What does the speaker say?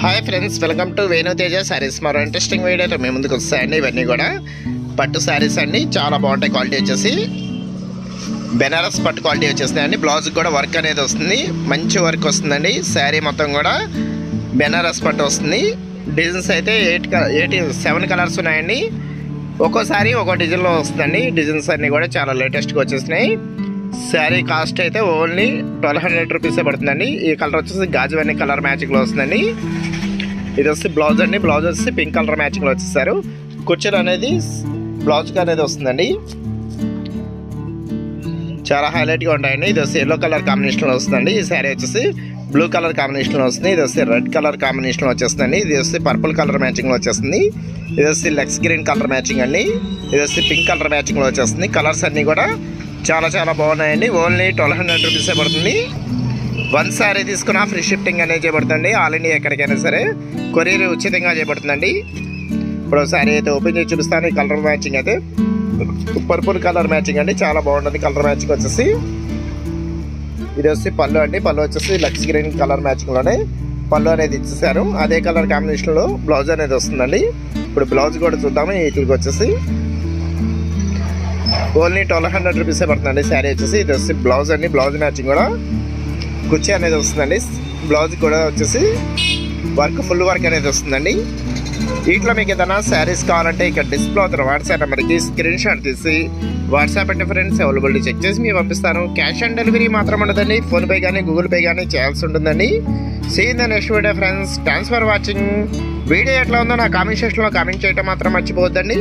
Hi friends, welcome to Venu Teja saris. మరో interesting వీడియోతో మేము ముందుకు వస్తాయండి. ఇవన్నీ కూడా పట్టు సారీస్ అండి, చాలా బాగుంటాయి. క్వాలిటీ వచ్చేసి బెనారస్ పట్టు క్వాలిటీ వచ్చేస్తున్నాయండి. బ్లౌజ్కి కూడా వర్క్ అనేది వస్తుంది, మంచి వర్క్ వస్తుందండి. శారీ మొత్తం కూడా బెనారస్ పట్టు వస్తుంది. డిజైన్స్ అయితే 7 కలర్స్ ఉన్నాయండి. ఒక్కోసారి ఒక్కో డిజైన్లో వస్తుందండి. డిజైన్స్ అన్నీ కూడా చాలా లేటెస్ట్గా వచ్చేసినాయి. శారీ కాస్ట్ అయితే ఓన్లీ 1200 రూపీసే పడుతుందండి. ఈ కలర్ వచ్చేసి గాజువన్నీ కలర్ మ్యాచింగ్లో వస్తుందండి. ఇది వచ్చి బ్లౌజ్ అండి. బ్లౌజ్ వచ్చి పింక్ కలర్ మ్యాచింగ్లో వచ్చేసారు. కుర్చీలు అనేది బ్లౌజ్కి అనేది వస్తుందండి, చాలా హైలైట్గా ఉంటాయండి. ఇది వచ్చి ఎల్లో కలర్ కాంబినేషన్లో వస్తుందండి. ఈ శారీ వచ్చేసి బ్లూ కలర్ కాంబినేషన్లో వస్తుంది. ఇది వచ్చి రెడ్ కలర్ కాంబినేషన్లో వచ్చేస్తుందండి. ఇది వచ్చి పర్పుల్ కలర్ మ్యాచింగ్లో వచ్చేస్తుంది. ఇది వచ్చి లెక్స్ గ్రీన్ కలర్ మ్యాచింగ్ అండి. ఇది వచ్చి పింక్ కలర్ మ్యాచింగ్లో వచ్చేస్తుంది. కలర్స్ అన్నీ కూడా చాలా చాలా బాగున్నాయండి. ఓన్లీ 1200 రూపీసే పడుతుంది. 1 శారీ తీసుకున్నా ఫ్రీ షిఫ్టింగ్ అనేది చేయబడుతుంది. ఆల్ ఇండియా ఎక్కడికైనా సరే కొరియర్ ఉచితంగా చేయబడుతుందండి. ఇప్పుడు శారీ అయితే ఓపెన్ చేసి చూపిస్తాను. ఈ కలర్ మ్యాచింగ్ అయితే పర్పుల్ కలర్ మ్యాచింగ్ అండి, చాలా బాగుంటుంది. కలర్ మ్యాచింగ్ వచ్చేసి ఇది వచ్చి పళ్ళు అండి. పళ్ళు వచ్చేసి లక్స్ గ్రీన్ కలర్ మ్యాచింగ్లోనే పళ్ళు అనేది ఇచ్చేసారు. అదే కలర్ కాంబినేషన్లో బ్లౌజ్ అనేది వస్తుందండి. ఇప్పుడు బ్లౌజ్ కూడా చూద్దాము. వీటికి వచ్చేసి ఓన్లీ 1200 రూపీసే పడుతుందండి. శారీ వచ్చేసి ఇది వచ్చి బ్లౌజ్ అండి. బ్లౌజ్ మ్యాచింగ్ కూడా కుర్చీ అనేది వస్తుందండి. బ్లౌజ్ కూడా వచ్చేసి వర్క్ ఫుల్ వర్క్ అనేది వస్తుందండి. వీటిలో మీకు ఏదైనా శారీస్ కావాలంటే ఇక్కడ డిస్ప్లే అవుతున్న వాట్సాప్ నెంబర్కి స్క్రీన్ షాట్ తీసి వాట్సాప్ అంటే ఫ్రెండ్స్ అవైలబిలిటీ చెక్ చేసి మీకు పంపిస్తాను. క్యాష్ ఆన్ డెలివరీ మాత్రం ఉండదండి. ఫోన్పే కానీ గూగుల్ పే కానీ చేయాల్సి ఉంటుందండి. See in the next video friends. Thanks for watching. Video ఎట్లా ఉందో నా కామెంట్ సెక్షన్లో కామెంట్ చేయడం మాత్రం మర్చిపోవద్దండి.